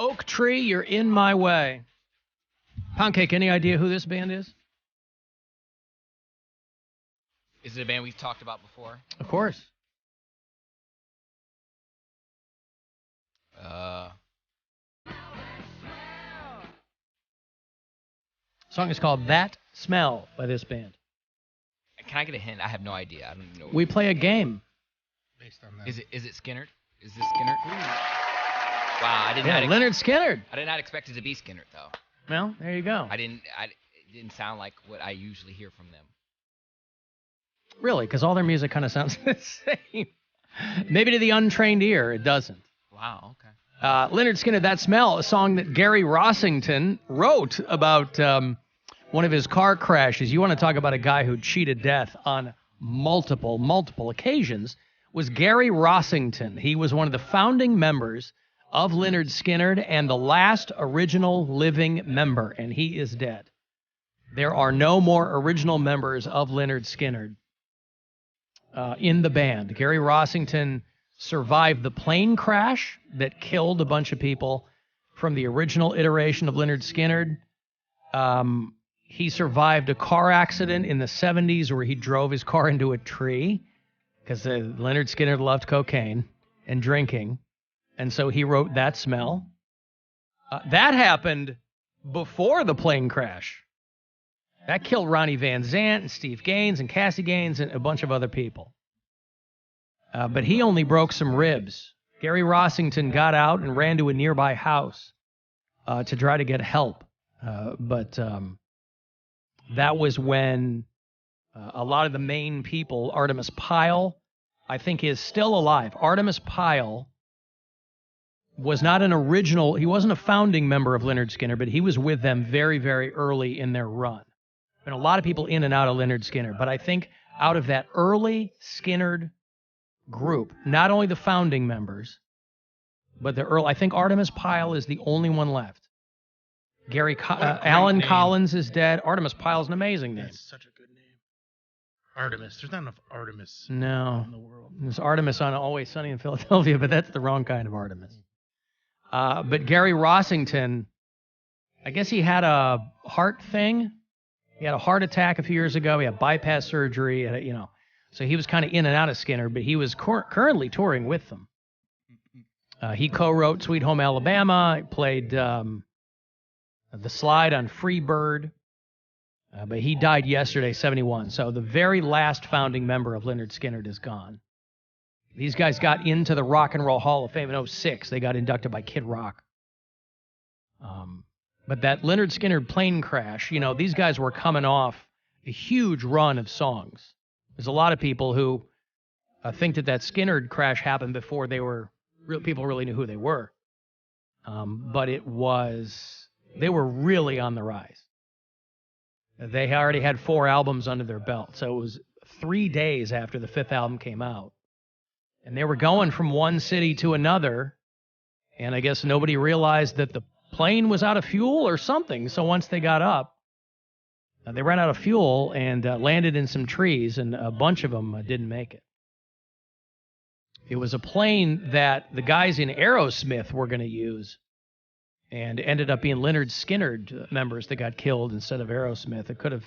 Oak Tree, You're in My Way. Poundcake, any idea who this band is? Is it a band we've talked about before? Of course. Song is called That Smell by this band. Can I get a hint? I have no idea. I don't even know. We play a game. Based on that. Is it Skinner? Is this Skinner? Wow, I did Yeah, not. Leonard Skinner. I did not expect it to be Skinner though. Well, there you go. It didn't sound like what I usually hear from them. Really, because all their music kind of sounds the same. Maybe to the untrained ear, it doesn't. Wow. Okay. Leonard Skinner, That Smell, a song that Gary Rossington wrote about one of his car crashes. You want to talk about a guy who cheated death on multiple occasions, was Gary Rossington. He was one of the founding members of Leonard Skinner and the last original living member, and he is dead. There are no more original members of Leonard Skinner in the band. Gary Rossington survived the plane crash that killed a bunch of people from the original iteration of Leonard Skinner. He survived a car accident in the 70s where he drove his car into a tree because Leonard Skinner loved cocaine and drinking. And so he wrote That Smell. That happened before the plane crash. That killed Ronnie Van Zant and Steve Gaines and Cassie Gaines and a bunch of other people. But he only broke some ribs. Gary Rossington got out and ran to a nearby house to try to get help. But that was when a lot of the main people, Artemis Pyle, I think is still alive. Artemis Pyle was not an original, he wasn't a founding member of Leonard Skinner, but he was with them very, very early in their run. Been a lot of people in and out of Leonard Skinner, but I think out of that early Skinner group, not only the founding members, but the early, I think Artemis Pyle is the only one left. Alan Collins is dead. Artemis Pyle is an amazing name. That's such a good name. Artemis. There's not enough Artemis in the world. There's Artemis on Always Sunny in Philadelphia, but that's the wrong kind of Artemis. But Gary Rossington, I guess he had a heart thing. He had a heart attack a few years ago. He had bypass surgery, so he was kind of in and out of Skinner, but he was currently touring with them. He co-wrote Sweet Home Alabama. He played the slide on Free Bird, but he died yesterday, 71. So the very last founding member of Leonard Skinner is gone. These guys got into the Rock and Roll Hall of Fame in 2006. They got inducted by Kid Rock. But that Leonard Skinner plane crash, these guys were coming off a huge run of songs. There's a lot of people who think that Skinner crash happened before people really knew who they were. But they were really on the rise. They already had 4 albums under their belt. So it was 3 days after the 5th album came out. And they were going from one city to another. And I guess nobody realized that the plane was out of fuel or something. So once they got up, they ran out of fuel and landed in some trees, and a bunch of them didn't make it. It was a plane that the guys in Aerosmith were going to use, and ended up being Leonard Skinner members that got killed instead of Aerosmith. It could have,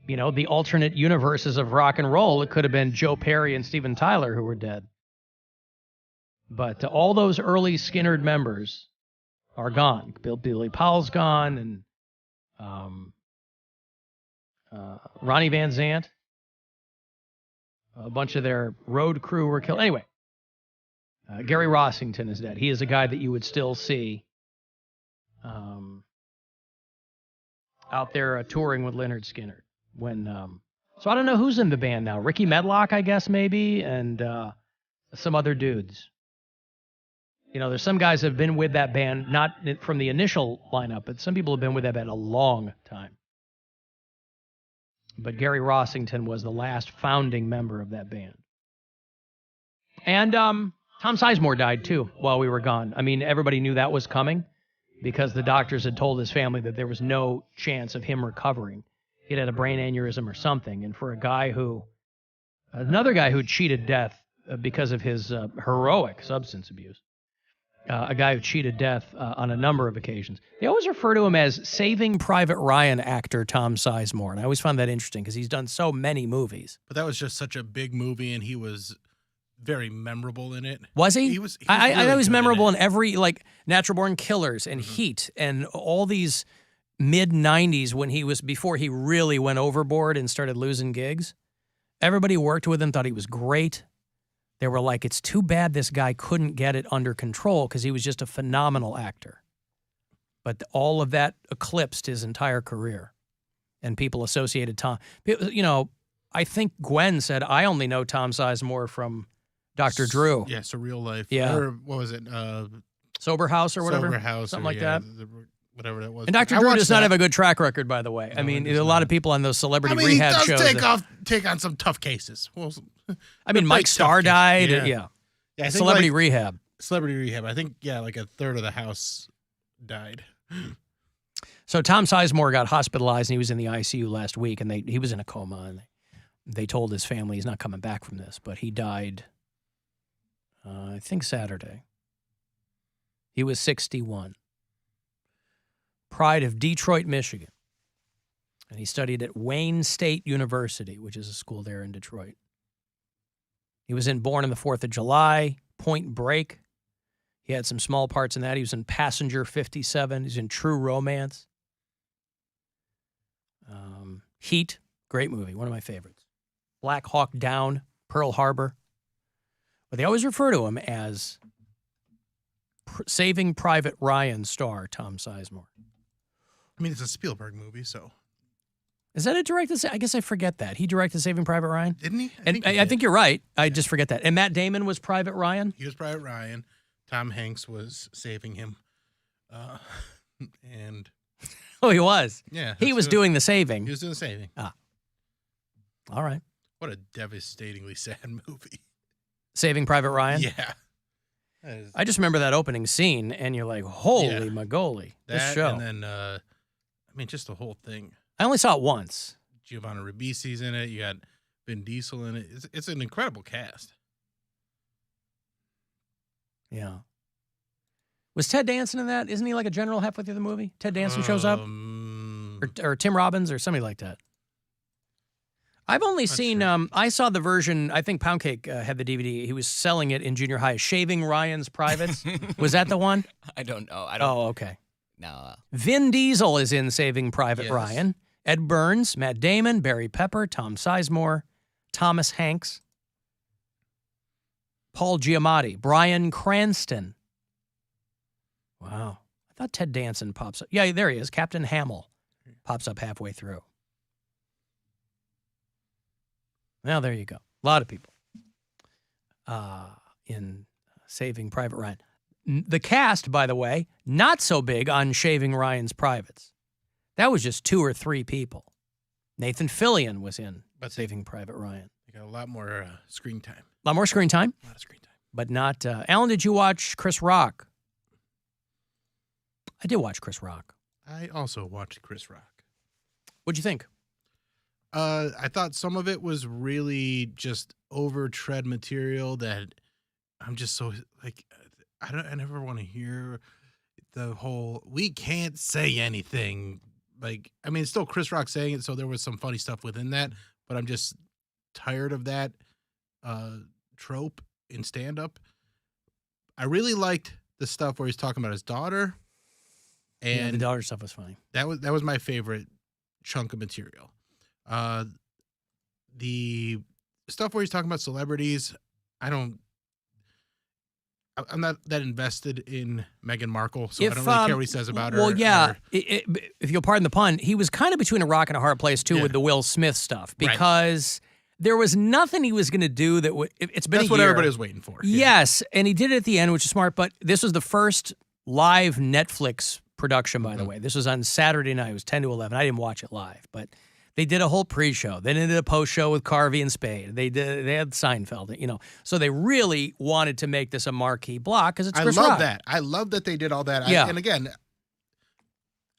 the alternate universes of rock and roll, it could have been Joe Perry and Steven Tyler who were dead. But all those early Skinner members are gone. Billy Powell's gone, and Ronnie Van Zant. A bunch of their road crew were killed. Anyway, Gary Rossington is dead. He is a guy that you would still see out there touring with Leonard Skinner. So I don't know who's in the band now. Ricky Medlock, I guess, maybe, and some other dudes. There's some guys that have been with that band, not from the initial lineup, but some people have been with that band a long time. But Gary Rossington was the last founding member of that band. And Tom Sizemore died, too, while we were gone. I mean, everybody knew that was coming because the doctors had told his family that there was no chance of him recovering. He'd had a brain aneurysm or something. And for another guy who cheated death because of his heroic substance abuse. a guy who cheated death on a number of occasions. They always refer to him as Saving Private Ryan actor Tom Sizemore, and I always found that interesting because he's done so many movies. But that was just such a big movie, and he was very memorable in it. Was he? He was I really know he was good memorable in it. every, like, Natural Born Killers and Heat and all these mid-'90s before he really went overboard and started losing gigs. Everybody who worked with him thought he was great. They were like, it's too bad this guy couldn't get it under control because he was just a phenomenal actor. But all of that eclipsed his entire career. And people associated Tom. You know, I think Gwen said, I only know Tom Sizemore from Dr. Drew. Yeah, Surreal Life. Yeah. Or what was it? Sober House or whatever? Sober House. Something or, like yeah, that. Whatever that was. And Dr. Drew does not have a good track record, by the way. No, I mean, it a does lot not. of people on those celebrity I mean, rehab he does shows. take on some tough cases. Well, I mean, Mike Starr died. Yeah. Yeah. I think Celebrity like, rehab. Celebrity Rehab. I think, yeah, like a third of the house died. So Tom Sizemore got hospitalized and he was in the ICU last week, and he was in a coma, and they told his family he's not coming back from this, but he died, I think, Saturday. He was 61. Pride of Detroit, Michigan. And he studied at Wayne State University, which is a school there in Detroit. He was Born on the 4th of July, Point Break. He had some small parts in that. He was in Passenger 57. He's in True Romance. Heat, great movie, one of my favorites. Black Hawk Down, Pearl Harbor. But they always refer to him as Saving Private Ryan star Tom Sizemore. I mean, it's a Spielberg movie, so. Is that a directed? I guess I forget that. He directed Saving Private Ryan? Didn't he? I think you're right. I just forget that. And Matt Damon was Private Ryan? He was Private Ryan. Tom Hanks was saving him. And Oh, he was? yeah. He was doing the saving. He was doing the saving. All right. What a devastatingly sad movie. Saving Private Ryan? Yeah. That is- I just remember that opening scene, and you're like, holy magoli, this that, show. And then, I mean, just the whole thing. I only saw it once. Giovanna Ribisi's in it. You got Vin Diesel in it. It's an incredible cast. Yeah. Was Ted Danson in that? Isn't he like a general halfway through the movie? Ted Danson shows up? Or Tim Robbins or somebody like that. I've only seen, sure. I saw the version, I think Poundcake had the DVD. He was selling it in junior high, Shaving Ryan's Privates. Was that the one? I don't know. Oh, okay. No. Vin Diesel is in Saving Private Yes. Ryan. Ed Burns, Matt Damon, Barry Pepper, Tom Sizemore, Thomas Hanks, Paul Giamatti, Bryan Cranston. Wow. I thought Ted Danson pops up. Yeah, there he is. Captain Hamill pops up halfway through. Well, there you go. A lot of people in Saving Private Ryan. The cast, by the way, not so big on Shaving Ryan's Privates. That was just 2 or 3 people. Nathan Fillion was in Saving Private Ryan. They got a lot more screen time. A lot more screen time, A lot of screen time. but not. Alan, did you watch Chris Rock? I did watch Chris Rock. I also watched Chris Rock. What'd you think? I thought some of it was really just over tread material that I'm just so like I never want to hear the whole we can't say anything. Like, I mean, it's still Chris Rock saying it, so there was some funny stuff within that, but I'm just tired of that trope in stand-up. I really liked the stuff where he's talking about his daughter, and Yeah, the daughter stuff was funny. that was my favorite chunk of material. The stuff where he's talking about celebrities, I'm not that invested in Meghan Markle, so I don't really care what he says about her. Well, yeah, or- if you'll pardon the pun, he was kind of between a rock and a hard place, too, Yeah. with the Will Smith stuff, Right. because there was nothing he was going to do that would, it's been that's a what year. everybody was waiting for. Yeah. Yes, and he did it at the end, which is smart, but this was the first live Netflix production, by the way. This was on Saturday night. It was 10 to 11. I didn't watch it live, but they did a whole pre-show. Then they did a post-show with Carvey and Spade. They had Seinfeld, you know. So they really wanted to make this a marquee block because it's Chris Rock. That. I love that they did all that. Yeah. And again,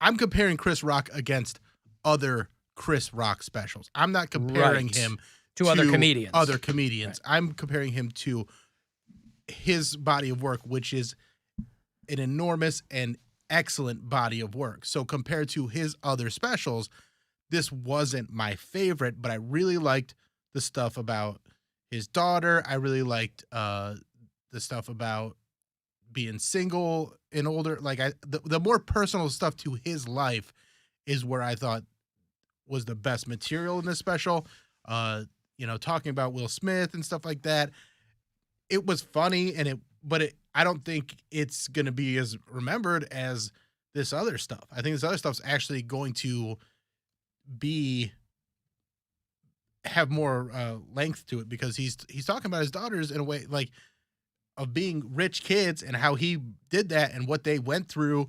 I'm comparing Chris Rock against other Chris Rock specials. I'm not comparing Right. him To other comedians. Other comedians. I'm comparing him to his body of work, which is an enormous and excellent body of work. So compared to his other specials, this wasn't my favorite, but I really liked the stuff about his daughter. I really liked the stuff about being single and older. Like the more personal stuff to his life is where I thought was the best material in this special. Talking about Will Smith and stuff like that. It was funny but I don't think it's going to be as remembered as this other stuff. I think this other stuff's actually going to have more length to it, because he's talking about his daughters in a way like of being rich kids and how he did that and what they went through.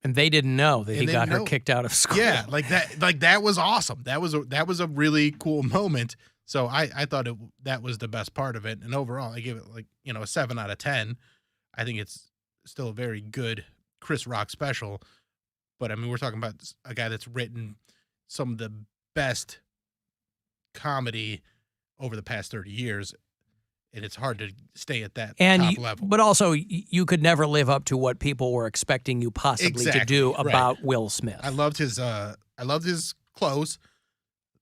And they didn't know that he got her kicked out of school. Yeah, that was awesome. That was a really cool moment. So I thought that was the best part of it. And overall, I gave it a 7 out of 10. I think it's still a very good Chris Rock special. But I mean, we're talking about a guy that's written some of the best comedy over the past 30 years. And it's hard to stay at that top level. But also, you could never live up to what people were expecting you possibly to do about Will Smith. I loved his clothes,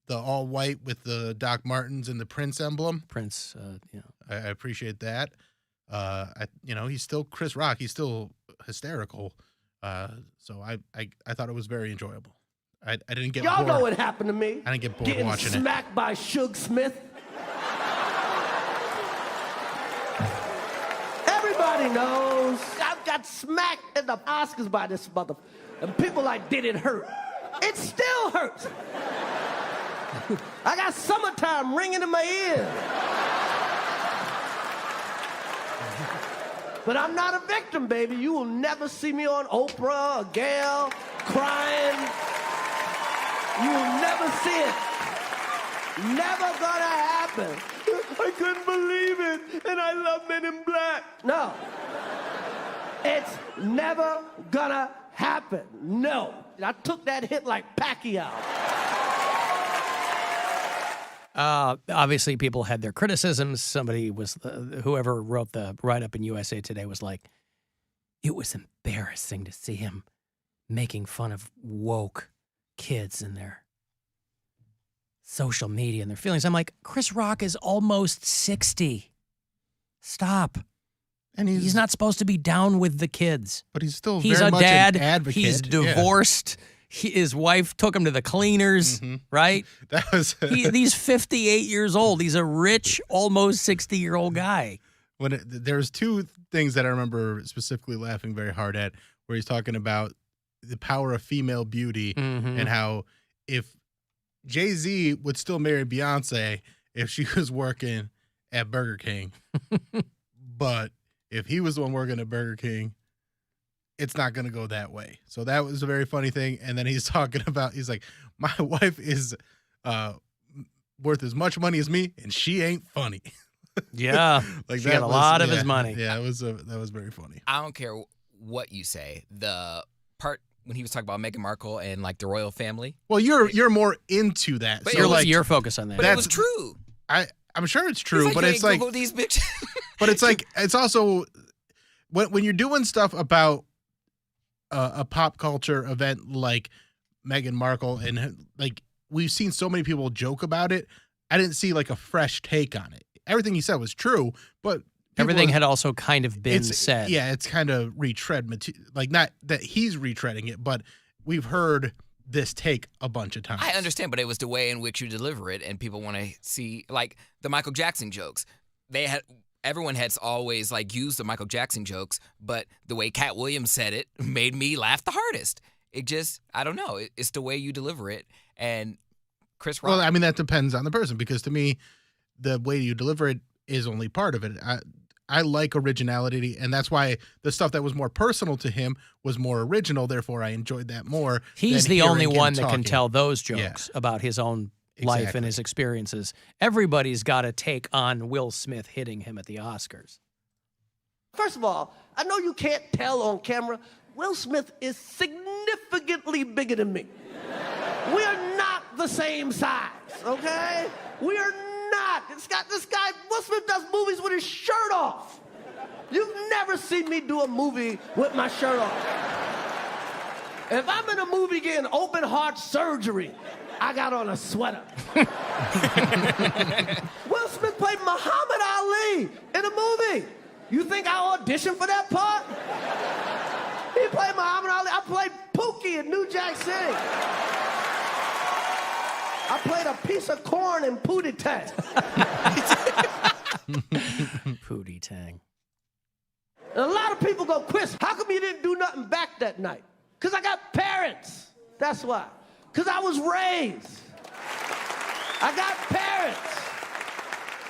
the all white with the Doc Martens and the Prince emblem. Prince, I appreciate that. He's still Chris Rock. He's still hysterical. So I thought it was very enjoyable. I didn't get bored. Y'all know what happened to me. I didn't get bored Getting watching it. Getting smacked by Suge Smith. Everybody knows I got smacked at the Oscars by this mother. And people like, did it hurt? It still hurts. I got Summertime ringing in my ear. But I'm not a victim, baby. You will never see me on Oprah or Gayle crying. You will never see it. Never gonna happen. I couldn't believe it, and I love Men in Black. No. It's never gonna happen. No. I took that hit like Pacquiao. Obviously, people had their criticisms. Somebody was, whoever wrote the write-up in USA Today was like, it was embarrassing to see him making fun of woke kids and their social media and their feelings. I'm like, Chris Rock is almost 60. Stop. And he's not supposed to be down with the kids. But he's still he's very a much dad. An advocate. He's divorced. Yeah. His wife took him to the cleaners, right? That was he's 58 years old. He's a rich, almost 60-year-old guy. There's two things that I remember specifically laughing very hard at, where he's talking about the power of female beauty and how if Jay-Z would still marry Beyonce if she was working at Burger King, but if he was the one working at Burger King, it's not going to go that way. So that was a very funny thing. And then he's talking about, he's like, my wife is worth as much money as me, and she ain't funny. Yeah. Like she got a lot of his money. Yeah, that was very funny. I don't care what you say. The part when he was talking about Meghan Markle and like the royal family. Well, you're more into that. But so you're focused on that. But it was true. I'm sure it's true, but it's like these bitches. But it's like, it's also when you're doing stuff about a pop culture event like Meghan Markle, and like we've seen so many people joke about it, I didn't see like a fresh take on it. Everything he said was true, but everything had also kind of been said. Yeah, it's kind of retread material. Like, not that he's retreading it, but we've heard this take a bunch of times. I understand, but it was the way in which you deliver it, and people want to see, like, the Michael Jackson jokes. Everyone has always, like, used the Michael Jackson jokes, but the way Cat Williams said it made me laugh the hardest. It just, I don't know. It's the way you deliver it, and Chris Rock. Well, I mean, that depends on the person, because to me, the way you deliver it is only part of it. I like originality, and that's why the stuff that was more personal to him was more original. Therefore, I enjoyed that more. He's the only one that can tell those jokes about his own life and his experiences. Everybody's got a take on Will Smith hitting him at the Oscars. First of all, I know you can't tell on camera, Will Smith is significantly bigger than me. We are not the same size, okay? We are not. This guy, Will Smith does movies with his shirt off. You've never seen me do a movie with my shirt off. If I'm in a movie getting open heart surgery, I got on a sweater. Will Smith played Muhammad Ali in a movie. You think I auditioned for that part? He played Muhammad Ali. I played Pookie in New Jack City. I played a piece of corn in Pootie Tang. Pootie Tang. And a lot of people go, Chris, how come you didn't do nothing back that night? Because I got parents. That's why. Because I was raised. I got parents.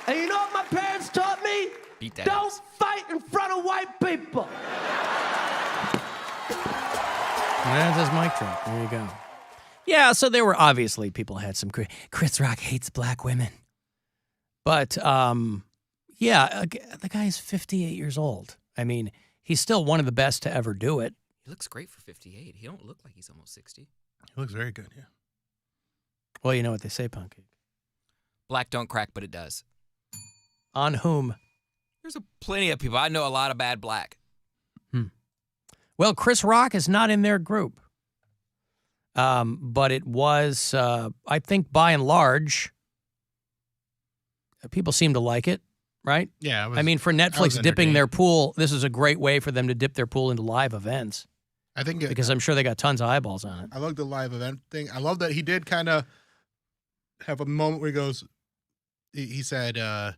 And you know what my parents taught me? Beat that Don't ass. fight in front of white people. That's his mic drop. There you go. Yeah, so there were obviously people had some. Chris Rock hates black women. But, yeah, the guy is 58 years old. I mean, he's still one of the best to ever do it. He looks great for 58. He don't look like he's almost 60. He looks very good, yeah. Well, you know what they say, Poundcake. Black don't crack, but it does. On whom? There's plenty of people. I know a lot of bad black. Well, Chris Rock is not in their group. But it was, I think, by and large, people seem to like it, right? Yeah. I mean, for Netflix dipping their pool, this is a great way for them to dip their pool into live events. I think because I'm sure they got tons of eyeballs on it. I love the live event thing. I love that he did kind of have a moment where he goes, he said, the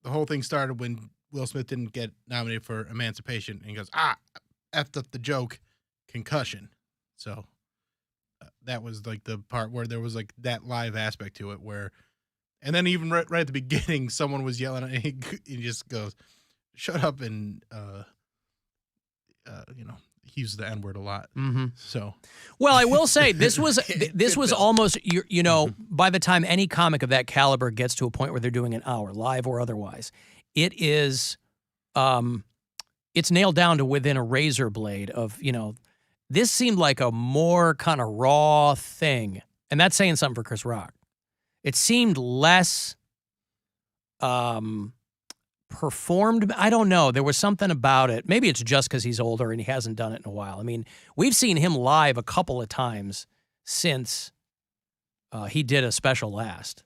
whole thing started when Will Smith didn't get nominated for Emancipation. And he goes, effed up the joke, concussion. So that was like the part where there was like that live aspect to it where, and then even right at the beginning, someone was yelling at him. He just goes, shut up. And, you know, he used the N-word a lot. Mm-hmm. So, well, I will say this was almost, you know, by the time any comic of that caliber gets to a point where they're doing an hour, live or otherwise, it is, it's nailed down to within a razor blade of, you know, this seemed like a more kind of raw thing. And that's saying something for Chris Rock. It seemed less performed. I don't know. There was something about it. Maybe it's just because he's older and he hasn't done it in a while. I mean, we've seen him live a couple of times since he did a special last.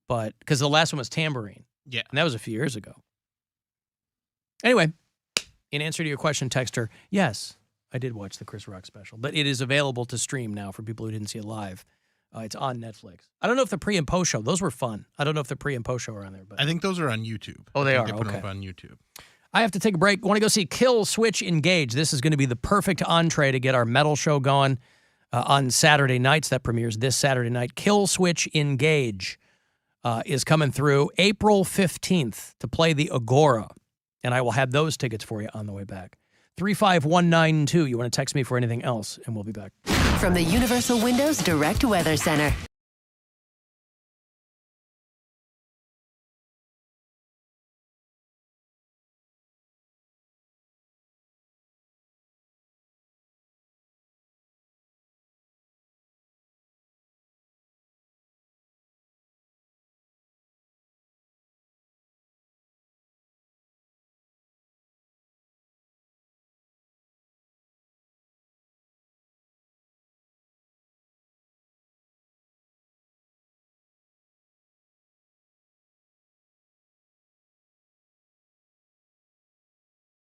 But because the last one was Tambourine. yeah. And that was a few years ago. Anyway, in answer to your question, Texter, yes, I did watch the Chris Rock special. But it is available to stream now for people who didn't see it live. It's on Netflix. I don't know if the pre and post show, those were fun. I don't know if the pre and post show are on there. But I think those are on YouTube. Oh, they are? They put them Okay. up on YouTube. I have to take a break. I want to go see Kill Switch Engage. This is going to be the perfect entree to get our metal show going on Saturday nights. That premieres this Saturday night. Kill Switch Engage is coming through April 15th to play the Agora. And I will have those tickets for you on the way back. 35192. You want to text me for anything else, and we'll be back. From the Universal Windows Direct Weather Center.